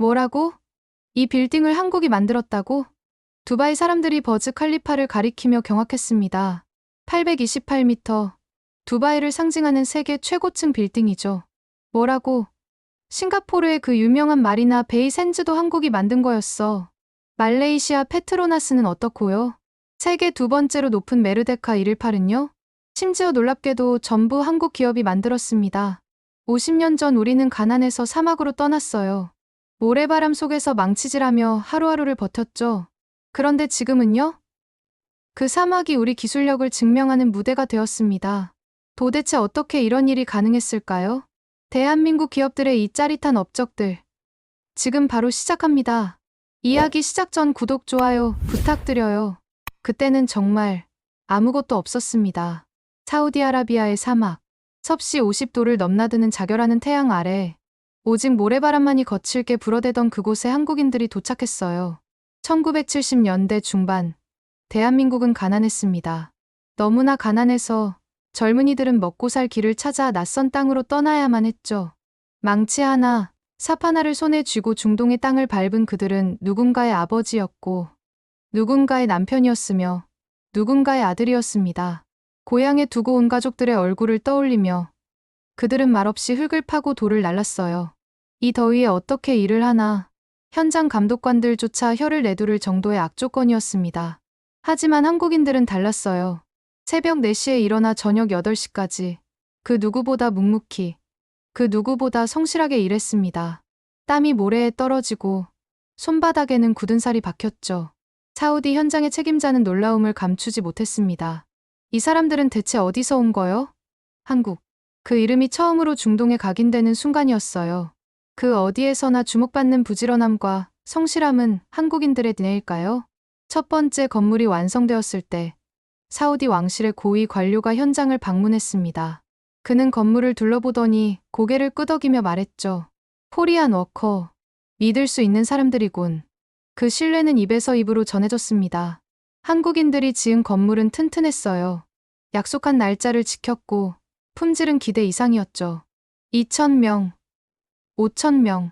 뭐라고? 이 빌딩을 한국이 만들었다고? 두바이 사람들이 버즈 칼리파를 가리키며 경악했습니다. 828m. 두바이를 상징하는 세계 최고층 빌딩이죠. 뭐라고? 싱가포르의 그 유명한 마리나 베이 샌즈도 한국이 만든 거였어. 말레이시아 페트로나스는 어떻고요? 세계 두 번째로 높은 메르데카 118은요? 심지어 놀랍게도 전부 한국 기업이 만들었습니다. 50년 전 우리는 가난해서 사막으로 떠났어요. 모래바람 속에서 망치질하며 하루하루를 버텼죠. 그런데 지금은요? 그 사막이 우리 기술력을 증명하는 무대가 되었습니다. 도대체 어떻게 이런 일이 가능했을까요? 대한민국 기업들의 이 짜릿한 업적들. 지금 바로 시작합니다. 이야기 시작 전 구독, 좋아요 부탁드려요. 그때는 정말 아무것도 없었습니다. 사우디아라비아의 사막. 섭씨 50도를 넘나드는 자결하는 태양 아래 오직 모래바람만이 거칠게 불어대던 그곳에 한국인들이 도착했어요. 1970년대 중반. 대한민국은 가난했습니다. 너무나 가난해서 젊은이들은 먹고 살 길을 찾아 낯선 땅으로 떠나야만 했죠. 망치 하나, 삽 하나를 손에 쥐고 중동의 땅을 밟은 그들은 누군가의 아버지였고, 누군가의 남편이었으며, 누군가의 아들이었습니다. 고향에 두고 온 가족들의 얼굴을 떠올리며 그들은 말없이 흙을 파고 돌을 날랐어요. 이 더위에 어떻게 일을 하나. 현장 감독관들조차 혀를 내두를 정도의 악조건이었습니다. 하지만 한국인들은 달랐어요. 새벽 4시에 일어나 저녁 8시까지 그 누구보다 묵묵히, 그 누구보다 성실하게 일했습니다. 땀이 모래에 떨어지고 손바닥에는 굳은 살이 박혔죠. 사우디 현장의 책임자는 놀라움을 감추지 못했습니다. 이 사람들은 대체 어디서 온 거요? 한국. 그 이름이 처음으로 중동에 각인되는 순간이었어요. 그 어디에서나 주목받는 부지런함과 성실함은 한국인들의 DNA일까요? 첫 번째 건물이 완성되었을 때 사우디 왕실의 고위 관료가 현장을 방문했습니다. 그는 건물을 둘러보더니 고개를 끄덕이며 말했죠. 코리안 워커. 믿을 수 있는 사람들이군. 그 신뢰는 입에서 입으로 전해졌습니다. 한국인들이 지은 건물은 튼튼했어요. 약속한 날짜를 지켰고 품질은 기대 이상이었죠. 2,000명, 5,000명,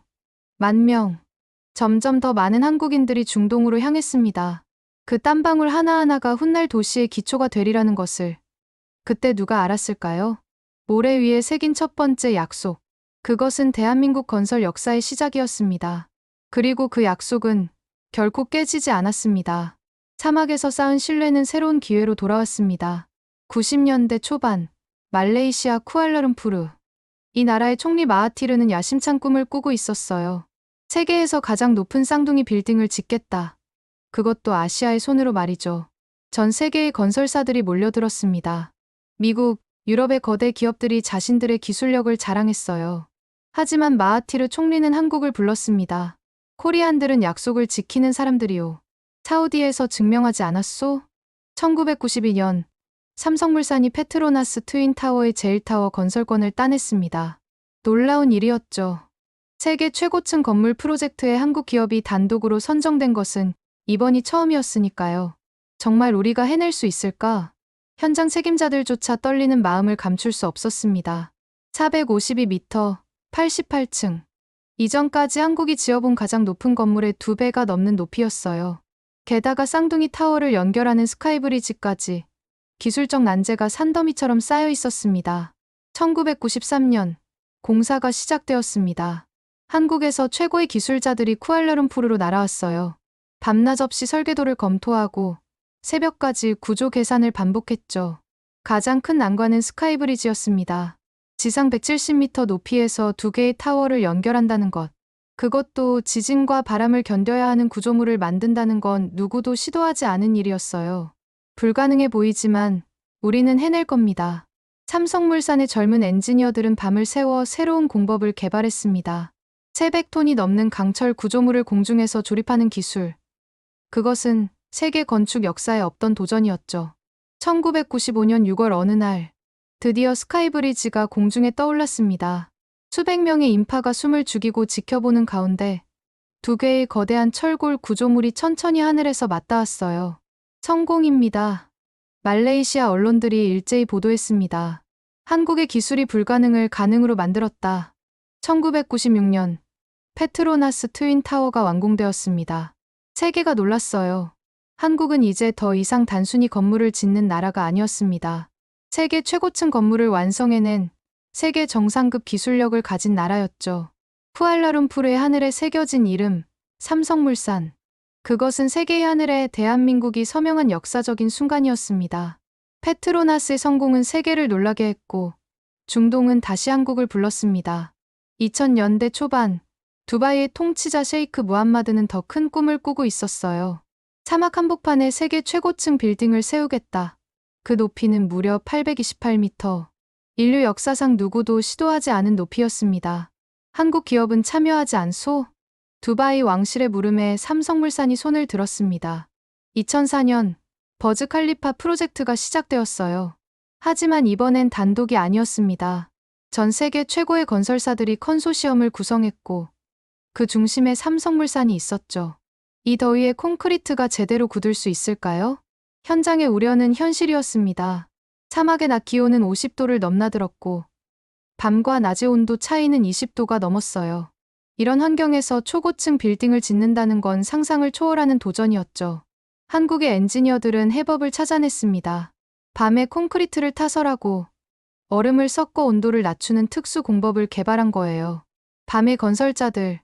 10,000명. 점점 더 많은 한국인들이 중동으로 향했습니다. 그 땀방울 하나하나가 훗날 도시의 기초가 되리라는 것을. 그때 누가 알았을까요? 모래 위에 새긴 첫 번째 약속. 그것은 대한민국 건설 역사의 시작이었습니다. 그리고 그 약속은 결코 깨지지 않았습니다. 사막에서 쌓은 신뢰는 새로운 기회로 돌아왔습니다. 90년대 초반, 말레이시아 쿠알라룸푸르. 이 나라의 총리 마하티르는 야심찬 꿈을 꾸고 있었어요. 세계에서 가장 높은 쌍둥이 빌딩을 짓겠다. 그것도 아시아의 손으로 말이죠. 전 세계의 건설사들이 몰려들었습니다. 미국, 유럽의 거대 기업들이 자신들의 기술력을 자랑했어요. 하지만 마하티르 총리는 한국을 불렀습니다. 코리안들은 약속을 지키는 사람들이요. 사우디에서 증명하지 않았소? 1992년 삼성물산이 페트로나스 트윈타워의 제일타워 건설권을 따냈습니다. 놀라운 일이었죠. 세계 최고층 건물 프로젝트에 한국 기업이 단독으로 선정된 것은 이번이 처음이었으니까요. 정말 우리가 해낼 수 있을까? 현장 책임자들조차 떨리는 마음을 감출 수 없었습니다. 452m, 88층. 이전까지 한국이 지어본 가장 높은 건물의 2배가 넘는 높이였어요. 게다가 쌍둥이 타워를 연결하는 스카이브리지까지 기술적 난제가 산더미처럼 쌓여 있었습니다. 1993년 공사가 시작되었습니다. 한국에서 최고의 기술자들이 쿠알라룸푸르로 날아왔어요. 밤낮 없이 설계도를 검토하고 새벽까지 구조 계산을 반복했죠. 가장 큰 난관은 스카이브리지였습니다. 지상 170m 높이에서 2개의 타워를 연결한다는 것. 그것도 지진과 바람을 견뎌야 하는 구조물을 만든다는 건 누구도 시도하지 않은 일이었어요. 불가능해 보이지만 우리는 해낼 겁니다. 삼성물산의 젊은 엔지니어들은 밤을 새워 새로운 공법을 개발했습니다. 300톤이 넘는 강철 구조물을 공중에서 조립하는 기술. 그것은 세계 건축 역사에 없던 도전이었죠. 1995년 6월 어느 날 드디어 스카이브리지가 공중에 떠올랐습니다. 수백 명의 인파가 숨을 죽이고 지켜보는 가운데 2개의 거대한 철골 구조물이 천천히 하늘에서 맞닿았어요. 성공입니다. 말레이시아 언론들이 일제히 보도했습니다. 한국의 기술이 불가능을 가능으로 만들었다. 1996년 페트로나스 트윈타워가 완공되었습니다. 세계가 놀랐어요. 한국은 이제 더 이상 단순히 건물을 짓는 나라가 아니었습니다. 세계 최고층 건물을 완성해낸 세계 정상급 기술력을 가진 나라였죠. 쿠알라룸푸르의 하늘에 새겨진 이름, 삼성물산. 그것은 세계의 하늘에 대한민국이 서명한 역사적인 순간이었습니다. 페트로나스의 성공은 세계를 놀라게 했고 중동은 다시 한국을 불렀습니다. 2000년대 초반 두바이의 통치자 셰이크 무함마드는 더 큰 꿈을 꾸고 있었어요. 사막 한복판에 세계 최고층 빌딩을 세우겠다. 그 높이는 무려 828m. 인류 역사상 누구도 시도하지 않은 높이였습니다. 한국 기업은 참여하지 않소? 두바이 왕실의 물음에 삼성물산이 손을 들었습니다. 2004년 버즈 칼리파 프로젝트가 시작되었어요. 하지만 이번엔 단독이 아니었습니다. 전 세계 최고의 건설사들이 컨소시엄을 구성했고 그 중심에 삼성물산이 있었죠. 이 더위에 콘크리트가 제대로 굳을 수 있을까요? 현장의 우려는 현실이었습니다. 사막의 낮 기온은 50도를 넘나들었고 밤과 낮의 온도 차이는 20도가 넘었어요. 이런 환경에서 초고층 빌딩을 짓는다는 건 상상을 초월하는 도전이었죠. 한국의 엔지니어들은 해법을 찾아냈습니다. 밤에 콘크리트를 타설하고 얼음을 섞어 온도를 낮추는 특수 공법을 개발한 거예요. 밤의 건설자들,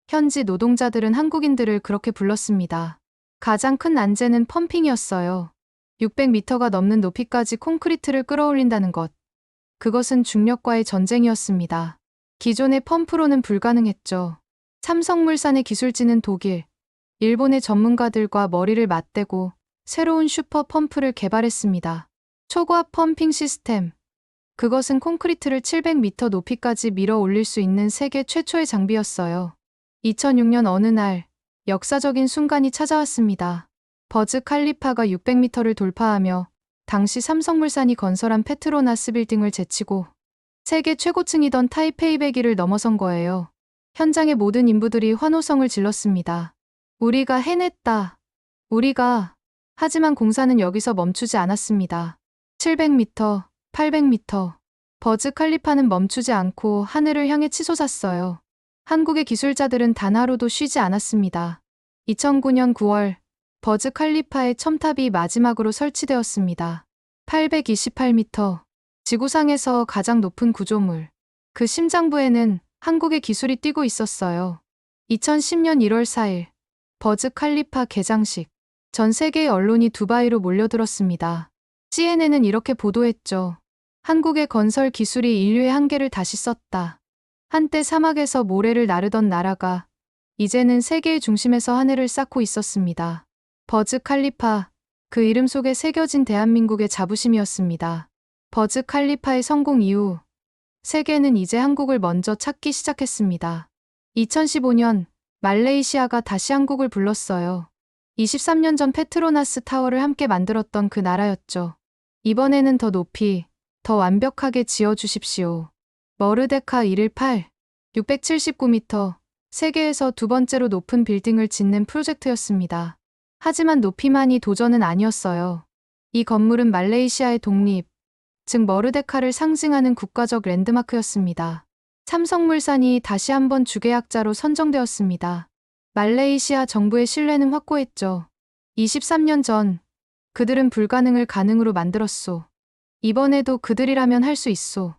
현지 노동자들은 한국인들을 그렇게 불렀습니다. 가장 큰 난제는 펌핑이었어요. 600m가 넘는 높이까지 콘크리트를 끌어올린다는 것. 그것은 중력과의 전쟁이었습니다. 기존의 펌프로는 불가능했죠. 삼성물산의 기술진은 독일, 일본의 전문가들과 머리를 맞대고 새로운 슈퍼 펌프를 개발했습니다. 초고압 펌핑 시스템. 그것은 콘크리트를 700m 높이까지 밀어 올릴 수 있는 세계 최초의 장비였어요. 2006년 어느 날 역사적인 순간이 찾아왔습니다. 버즈 칼리파가 600m를 돌파하며 당시 삼성물산이 건설한 페트로나스 빌딩을 제치고 세계 최고층이던 타이페이 100일을 넘어선 거예요. 현장의 모든 인부들이 환호성을 질렀습니다. 우리가 해냈다. 우리가. 하지만 공사는 여기서 멈추지 않았습니다. 700m, 800m. 버즈 칼리파는 멈추지 않고 하늘을 향해 치솟았어요. 한국의 기술자들은 단 하루도 쉬지 않았습니다. 2009년 9월 버즈 칼리파의 첨탑이 마지막으로 설치되었습니다. 828m. 지구상에서 가장 높은 구조물. 그 심장부에는 한국의 기술이 뛰고 있었어요. 2010년 1월 4일 버즈 칼리파 개장식. 전 세계의 언론이 두바이로 몰려들었습니다. CNN은 이렇게 보도했죠. 한국의 건설 기술이 인류의 한계를 다시 썼다. 한때 사막에서 모래를 나르던 나라가 이제는 세계의 중심에서 하늘을 쌓고 있었습니다. 버즈 칼리파, 그 이름 속에 새겨진 대한민국의 자부심이었습니다. 버즈 칼리파의 성공 이후 세계는 이제 한국을 먼저 찾기 시작했습니다. 2015년 말레이시아가 다시 한국을 불렀어요. 23년 전 페트로나스 타워를 함께 만들었던 그 나라였죠. 이번에는 더 높이, 더 완벽하게 지어주십시오. 머르데카 118, 679m, 세계에서 두 번째로 높은 빌딩을 짓는 프로젝트였습니다. 하지만 높이만이 도전은 아니었어요. 이 건물은 말레이시아의 독립, 즉 머르데카를 상징하는 국가적 랜드마크였습니다. 삼성물산이 다시 한번 주계약자로 선정되었습니다. 말레이시아 정부의 신뢰는 확고했죠. 23년 전 그들은 불가능을 가능으로 만들었소. 이번에도 그들이라면 할 수 있소.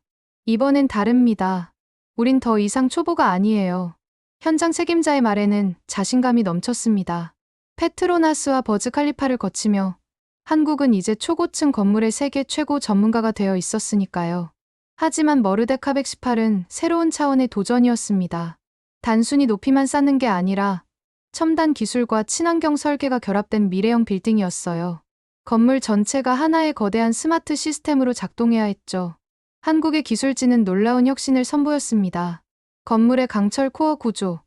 이번엔 다릅니다. 우린 더 이상 초보가 아니에요. 현장 책임자의 말에는 자신감이 넘쳤습니다. 페트로나스와 버즈 칼리파를 거치며 한국은 이제 초고층 건물의 세계 최고 전문가가 되어 있었으니까요. 하지만 머르데카 118은 새로운 차원의 도전이었습니다. 단순히 높이만 쌓는 게 아니라 첨단 기술과 친환경 설계가 결합된 미래형 빌딩이었어요. 건물 전체가 하나의 거대한 스마트 시스템으로 작동해야 했죠. 한국의 기술진은 놀라운 혁신을 선보였습니다. 건물의 강철 코어 구조.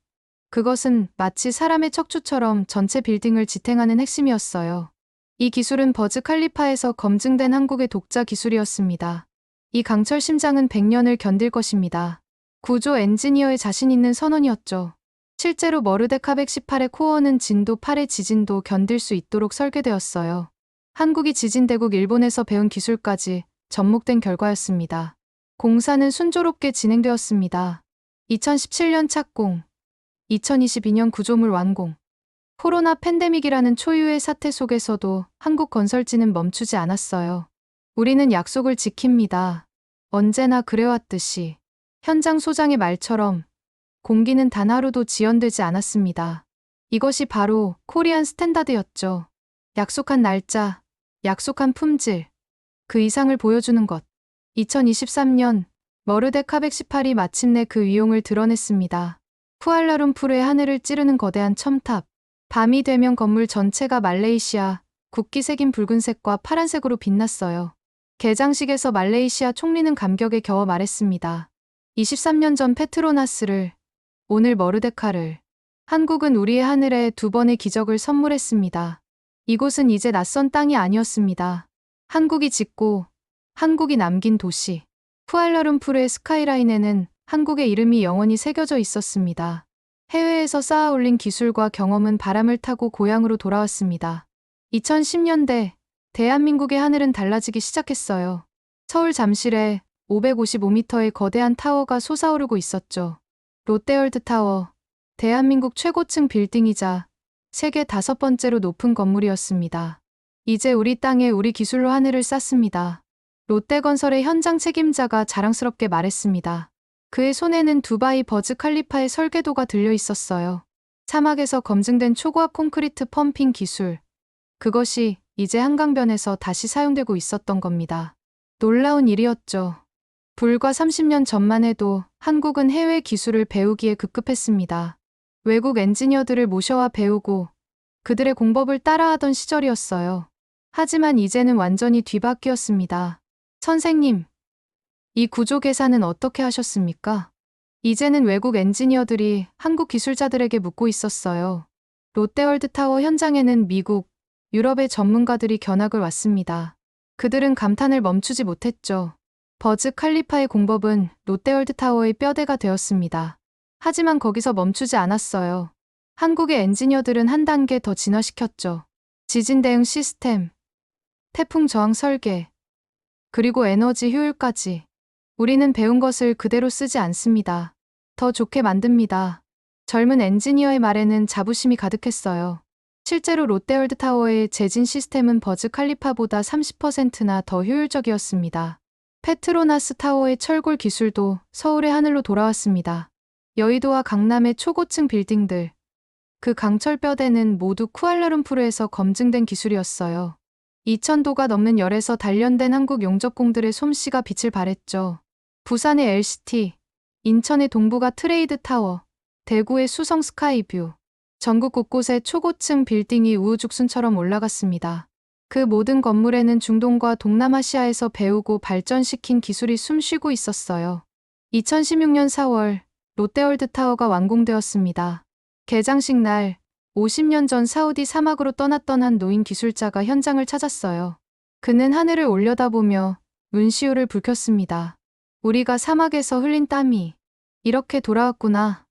그것은 마치 사람의 척추처럼 전체 빌딩을 지탱하는 핵심이었어요. 이 기술은 버즈 칼리파에서 검증된 한국의 독자 기술이었습니다. 이 강철 심장은 100년을 견딜 것입니다. 구조 엔지니어의 자신 있는 선언이었죠. 실제로 머르데카 118의 코어는 진도 8의 지진도 견딜 수 있도록 설계되었어요. 한국이 지진대국 일본에서 배운 기술까지 접목된 결과였습니다. 공사는 순조롭게 진행되었습니다. 2017년 착공. 2022년 구조물 완공. 코로나 팬데믹이라는 초유의 사태 속에서도 한국 건설진은 멈추지 않았어요. 우리는 약속을 지킵니다. 언제나 그래왔듯이. 현장 소장의 말처럼 공기는 단 하루도 지연되지 않았습니다. 이것이 바로 코리안 스탠다드였죠. 약속한 날짜, 약속한 품질, 그 이상을 보여주는 것. 2023년 머르데카 118이 마침내 그 위용을 드러냈습니다. 쿠알라룸푸르의 하늘을 찌르는 거대한 첨탑. 밤이 되면 건물 전체가 말레이시아 국기 새긴 붉은색과 파란색으로 빛났어요. 개장식에서 말레이시아 총리는 감격에 겨워 말했습니다. 23년 전 페트로나스를, 오늘 머르데카를. 한국은 우리의 하늘에 두 번의 기적을 선물했습니다. 이곳은 이제 낯선 땅이 아니었습니다. 한국이 짓고 한국이 남긴 도시. 쿠알라룸푸르의 스카이라인에는 한국의 이름이 영원히 새겨져 있었습니다. 해외에서 쌓아 올린 기술과 경험은 바람을 타고 고향으로 돌아왔습니다. 2010년대 대한민국의 하늘은 달라지기 시작했어요. 서울 잠실에 555m의 거대한 타워가 솟아오르고 있었죠. 롯데월드 타워, 대한민국 최고층 빌딩이자 세계 5번째로 높은 건물이었습니다. 이제 우리 땅에 우리 기술로 하늘을 쌌습니다. 롯데건설의 현장 책임자가 자랑스럽게 말했습니다. 그의 손에는 두바이 버즈 칼리파의 설계도가 들려 있었어요. 사막에서 검증된 초고압 콘크리트 펌핑 기술. 그것이 이제 한강변에서 다시 사용되고 있었던 겁니다. 놀라운 일이었죠. 불과 30년 전만 해도 한국은 해외 기술을 배우기에 급급했습니다. 외국 엔지니어들을 모셔와 배우고 그들의 공법을 따라하던 시절이었어요. 하지만 이제는 완전히 뒤바뀌었습니다. 선생님, 이 구조 계산은 어떻게 하셨습니까? 이제는 외국 엔지니어들이 한국 기술자들에게 묻고 있었어요. 롯데월드 타워 현장에는 미국, 유럽의 전문가들이 견학을 왔습니다. 그들은 감탄을 멈추지 못했죠. 버즈 칼리파의 공법은 롯데월드 타워의 뼈대가 되었습니다. 하지만 거기서 멈추지 않았어요. 한국의 엔지니어들은 한 단계 더 진화시켰죠. 지진 대응 시스템, 태풍 저항 설계, 그리고 에너지 효율까지. 우리는 배운 것을 그대로 쓰지 않습니다. 더 좋게 만듭니다. 젊은 엔지니어의 말에는 자부심이 가득했어요. 실제로 롯데월드 타워의 제진 시스템은 버즈 칼리파보다 30%나 더 효율적이었습니다. 페트로나스 타워의 철골 기술도 서울의 하늘로 돌아왔습니다. 여의도와 강남의 초고층 빌딩들. 그 강철 뼈대는 모두 쿠알라룸푸르에서 검증된 기술이었어요. 2000도가 넘는 열에서 단련된 한국 용접공들의 솜씨가 빛을 발했죠. 부산의 LCT, 인천의 동부가 트레이드 타워, 대구의 수성 스카이뷰. 전국 곳곳에 초고층 빌딩이 우후죽순처럼 올라갔습니다. 그 모든 건물에는 중동과 동남아시아에서 배우고 발전시킨 기술이 숨쉬고 있었어요. 2016년 4월 롯데월드 타워가 완공되었습니다. 개장식 날 50년 전 사우디 사막으로 떠났던 한 노인 기술자가 현장을 찾았어요. 그는 하늘을 올려다보며 눈시울을 붉혔습니다. 우리가 사막에서 흘린 땀이 이렇게 돌아왔구나.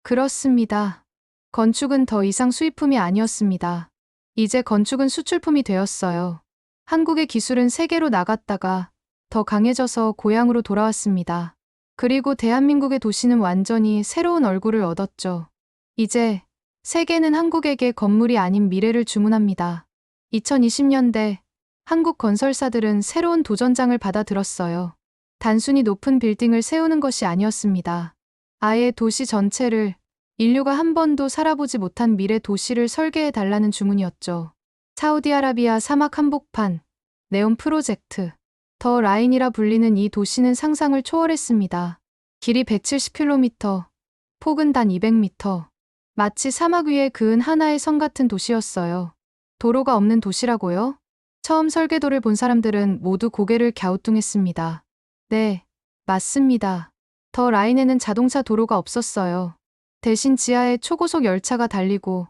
그렇습니다. 건축은 더 이상 수입품이 아니었습니다. 이제 건축은 수출품이 되었어요. 한국의 기술은 세계로 나갔다가 더 강해져서 고향으로 돌아왔습니다. 그리고 대한민국의 도시는 완전히 새로운 얼굴을 얻었죠. 이제 세계는 한국에게 건물이 아닌 미래를 주문합니다. 2020년대 한국 건설사들은 새로운 도전장을 받아들었어요. 단순히 높은 빌딩을 세우는 것이 아니었습니다. 아예 도시 전체를, 인류가 한 번도 살아보지 못한 미래 도시를 설계해달라는 주문이었죠. 사우디아라비아 사막 한복판, 네온 프로젝트. 더 라인이라 불리는 이 도시는 상상을 초월했습니다. 길이 170km, 폭은 단 200m. 마치 사막 위에 그은 하나의 성 같은 도시였어요. 도로가 없는 도시라고요? 처음 설계도를 본 사람들은 모두 고개를 갸우뚱했습니다. 네, 맞습니다. 더 라인에는 자동차 도로가 없었어요. 대신 지하에 초고속 열차가 달리고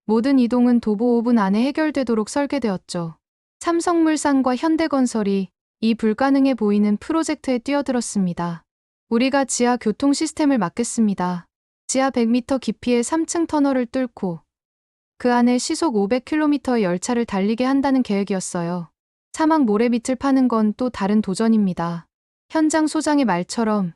모든 이동은 도보 5분 안에 해결되도록 설계되었죠. 삼성물산과 현대건설이 이 불가능해 보이는 프로젝트에 뛰어들었습니다. 우리가 지하 교통 시스템을 맡겠습니다. 지하 100m 깊이의 3층 터널을 뚫고 그 안에 시속 500km의 열차를 달리게 한다는 계획이었어요. 사막 모래빛을 파는 건 또 다른 도전입니다. 현장 소장의 말처럼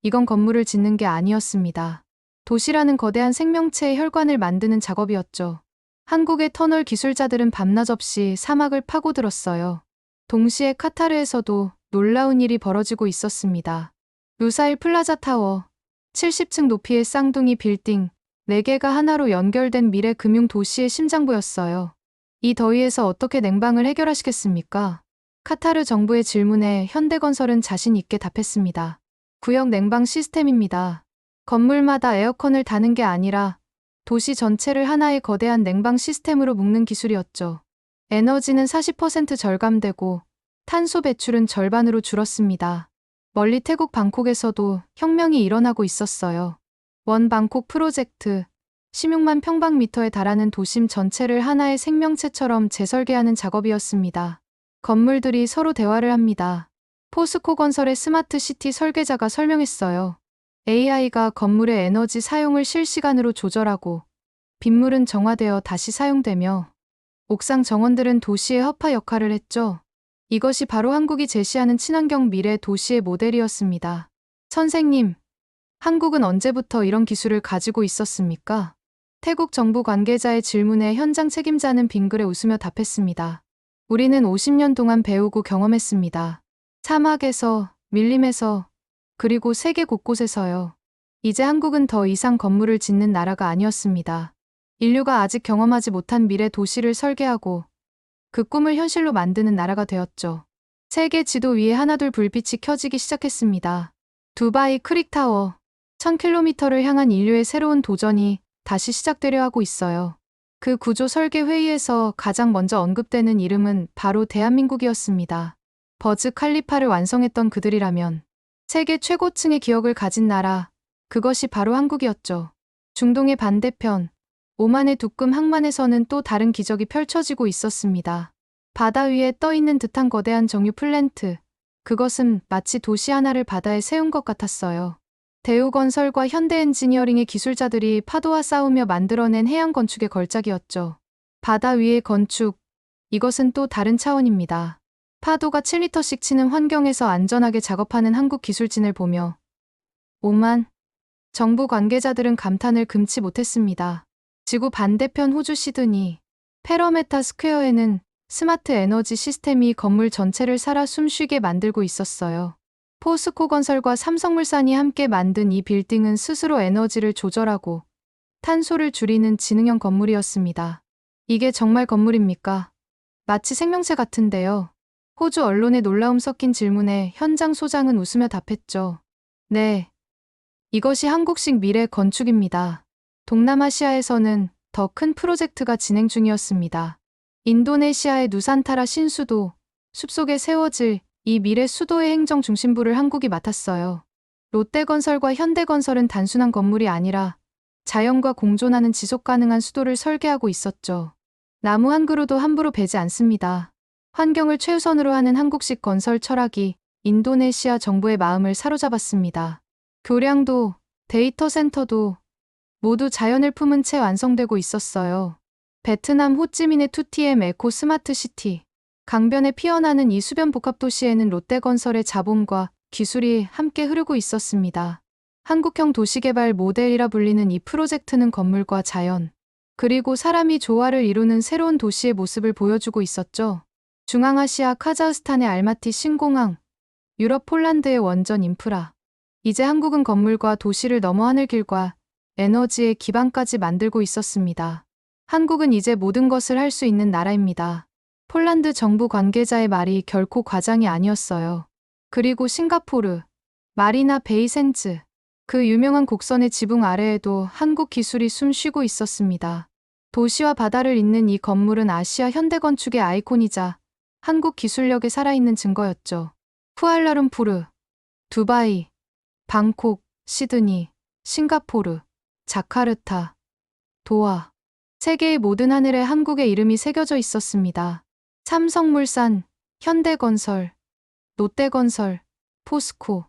이건 건물을 짓는 게 아니었습니다. 도시라는 거대한 생명체의 혈관을 만드는 작업이었죠. 한국의 터널 기술자들은 밤낮 없이 사막을 파고들었어요. 동시에 카타르에서도 놀라운 일이 벌어지고 있었습니다. 루사일 플라자 타워, 70층 높이의 쌍둥이 빌딩, 4개가 하나로 연결된 미래 금융 도시의 심장부였어요. 이 더위에서 어떻게 냉방을 해결하시겠습니까? 카타르 정부의 질문에 현대건설은 자신 있게 답했습니다. 구역 냉방 시스템입니다. 건물마다 에어컨을 다는 게 아니라 도시 전체를 하나의 거대한 냉방 시스템으로 묶는 기술이었죠. 에너지는 40% 절감되고 탄소 배출은 절반으로 줄었습니다. 멀리 태국 방콕에서도 혁명이 일어나고 있었어요. 원 방콕 프로젝트, 16만 평방미터에 달하는 도심 전체를 하나의 생명체처럼 재설계하는 작업이었습니다. 건물들이 서로 대화를 합니다. 포스코 건설의 스마트 시티 설계자가 설명했어요. AI가 건물의 에너지 사용을 실시간으로 조절하고 빗물은 정화되어 다시 사용되며 옥상 정원들은 도시의 허파 역할을 했죠. 이것이 바로 한국이 제시하는 친환경 미래 도시의 모델이었습니다. 선생님, 한국은 언제부터 이런 기술을 가지고 있었습니까? 태국 정부 관계자의 질문에 현장 책임자는 빙그레 웃으며 답했습니다. 우리는 50년 동안 배우고 경험했습니다. 사막에서, 밀림에서, 그리고 세계 곳곳에서요. 이제 한국은 더 이상 건물을 짓는 나라가 아니었습니다. 인류가 아직 경험하지 못한 미래 도시를 설계하고 그 꿈을 현실로 만드는 나라가 되었죠. 세계 지도 위에 하나둘 불빛이 켜지기 시작했습니다. 두바이 크릭타워, 1000km를 향한 인류의 새로운 도전이 다시 시작되려 하고 있어요. 그 구조 설계 회의에서 가장 먼저 언급되는 이름은 바로 대한민국이었습니다. 버즈 칼리파를 완성했던 그들이라면 세계 최고층의 기억을 가진 나라, 그것이 바로 한국이었죠. 중동의 반대편, 오만의 두끔 항만에서는 또 다른 기적이 펼쳐지고 있었습니다. 바다 위에 떠있는 듯한 거대한 정유 플랜트, 그것은 마치 도시 하나를 바다에 세운 것 같았어요. 대우건설과 현대엔지니어링의 기술자들이 파도와 싸우며 만들어낸 해양 건축의 걸작이었죠. 바다 위의 건축, 이것은 또 다른 차원입니다. 파도가 7리터씩 치는 환경에서 안전하게 작업하는 한국 기술진을 보며 오만, 정부 관계자들은 감탄을 금치 못했습니다. 지구 반대편 호주 시드니, 페러메타 스퀘어에는 스마트 에너지 시스템이 건물 전체를 살아 숨쉬게 만들고 있었어요. 포스코 건설과 삼성물산이 함께 만든 이 빌딩은 스스로 에너지를 조절하고 탄소를 줄이는 지능형 건물이었습니다. 이게 정말 건물입니까? 마치 생명체 같은데요. 호주 언론의 놀라움 섞인 질문에 현장 소장은 웃으며 답했죠. 네. 이것이 한국식 미래 건축입니다. 동남아시아에서는 더 큰 프로젝트가 진행 중이었습니다. 인도네시아의 누산타라 신수도, 숲속에 세워질 이 미래 수도의 행정 중심부를 한국이 맡았어요. 롯데건설과 현대건설은 단순한 건물이 아니라 자연과 공존하는 지속 가능한 수도를 설계하고 있었죠. 나무 한 그루도 함부로 베지 않습니다. 환경을 최우선으로 하는 한국식 건설 철학이 인도네시아 정부의 마음을 사로잡았습니다. 교량도, 데이터 센터도 모두 자연을 품은 채 완성되고 있었어요. 베트남 호찌민의 2TM 에코 스마트 시티. 강변에 피어나는 이 수변 복합 도시에는 롯데건설의 자본과 기술이 함께 흐르고 있었습니다. 한국형 도시개발 모델이라 불리는 이 프로젝트는 건물과 자연, 그리고 사람이 조화를 이루는 새로운 도시의 모습을 보여주고 있었죠. 중앙아시아 카자흐스탄의 알마티 신공항, 유럽 폴란드의 원전 인프라. 이제 한국은 건물과 도시를 넘어 하늘길과 에너지의 기반까지 만들고 있었습니다. 한국은 이제 모든 것을 할 수 있는 나라입니다. 폴란드 정부 관계자의 말이 결코 과장이 아니었어요. 그리고 싱가포르, 마리나 베이 샌즈, 그 유명한 곡선의 지붕 아래에도 한국 기술이 숨쉬고 있었습니다. 도시와 바다를 잇는 이 건물은 아시아 현대건축의 아이콘이자 한국 기술력에 살아있는 증거였죠. 쿠알라룸푸르, 두바이, 방콕, 시드니, 싱가포르, 자카르타, 도하. 세계의 모든 하늘에 한국의 이름이 새겨져 있었습니다. 삼성물산, 현대건설, 롯데건설, 포스코,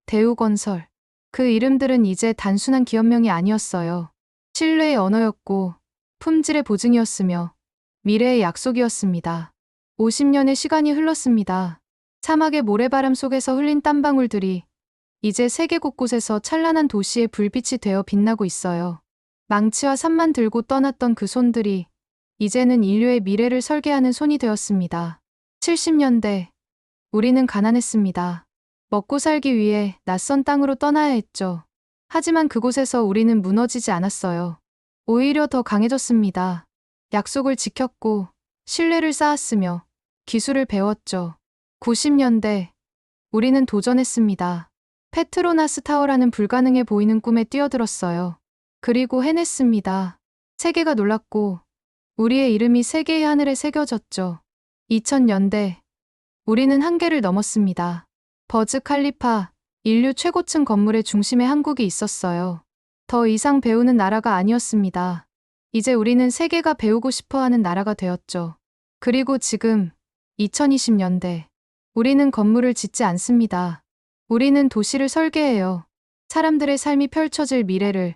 대우건설. 그 이름들은 이제 단순한 기업명이 아니었어요. 신뢰의 언어였고 품질의 보증이었으며 미래의 약속이었습니다. 50년의 시간이 흘렀습니다. 사막의 모래바람 속에서 흘린 땀방울들이 이제 세계 곳곳에서 찬란한 도시의 불빛이 되어 빛나고 있어요. 망치와 삽만 들고 떠났던 그 손들이 이제는 인류의 미래를 설계하는 손이 되었습니다. 70년대, 우리는 가난했습니다. 먹고 살기 위해 낯선 땅으로 떠나야 했죠. 하지만 그곳에서 우리는 무너지지 않았어요. 오히려 더 강해졌습니다. 약속을 지켰고, 신뢰를 쌓았으며, 기술을 배웠죠. 90년대, 우리는 도전했습니다. 페트로나스 타워라는 불가능해 보이는 꿈에 뛰어들었어요. 그리고 해냈습니다. 세계가 놀랐고, 우리의 이름이 세계의 하늘에 새겨졌죠. 2000년대, 우리는 한계를 넘었습니다. 버즈 칼리파, 인류 최고층 건물의 중심에 한국이 있었어요. 더 이상 배우는 나라가 아니었습니다. 이제 우리는 세계가 배우고 싶어 하는 나라가 되었죠. 그리고 지금, 2020년대, 우리는 건물을 짓지 않습니다. 우리는 도시를 설계해요. 사람들의 삶이 펼쳐질 미래를,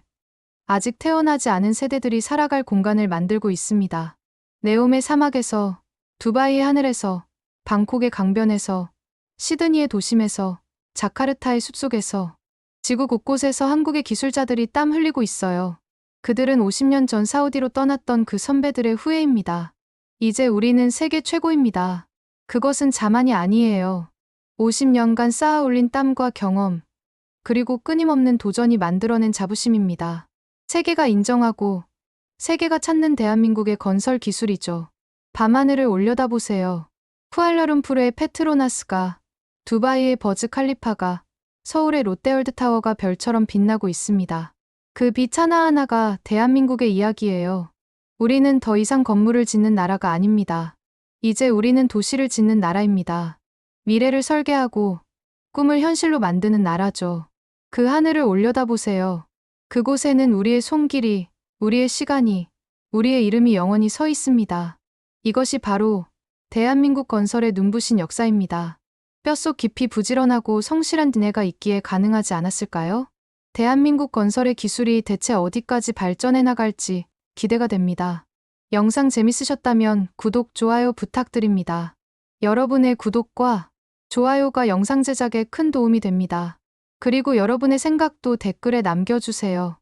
아직 태어나지 않은 세대들이 살아갈 공간을 만들고 있습니다. 네옴의 사막에서, 두바이의 하늘에서, 방콕의 강변에서, 시드니의 도심에서, 자카르타의 숲속에서, 지구 곳곳에서 한국의 기술자들이 땀 흘리고 있어요. 그들은 50년 전 사우디로 떠났던 그 선배들의 후예입니다. 이제 우리는 세계 최고입니다. 그것은 자만이 아니에요. 50년간 쌓아 올린 땀과 경험, 그리고 끊임없는 도전이 만들어낸 자부심입니다. 세계가 인정하고, 세계가 찾는 대한민국의 건설 기술이죠. 밤하늘을 올려다보세요. 쿠알라룸푸르의 페트로나스가, 두바이의 버즈 칼리파가, 서울의 롯데월드타워가 별처럼 빛나고 있습니다. 그 빛 하나하나가 대한민국의 이야기예요. 우리는 더 이상 건물을 짓는 나라가 아닙니다. 이제 우리는 도시를 짓는 나라입니다. 미래를 설계하고 꿈을 현실로 만드는 나라죠. 그 하늘을 올려다보세요. 그곳에는 우리의 손길이, 우리의 시간이, 우리의 이름이 영원히 서 있습니다. 이것이 바로 대한민국 건설의 눈부신 역사입니다. 뼛속 깊이 부지런하고 성실한 니네가 있기에 가능하지 않았을까요? 대한민국 건설의 기술이 대체 어디까지 발전해 나갈지 기대가 됩니다. 영상 재밌으셨다면 구독, 좋아요 부탁드립니다. 여러분의 구독과 좋아요가 영상 제작에 큰 도움이 됩니다. 그리고 여러분의 생각도 댓글에 남겨주세요.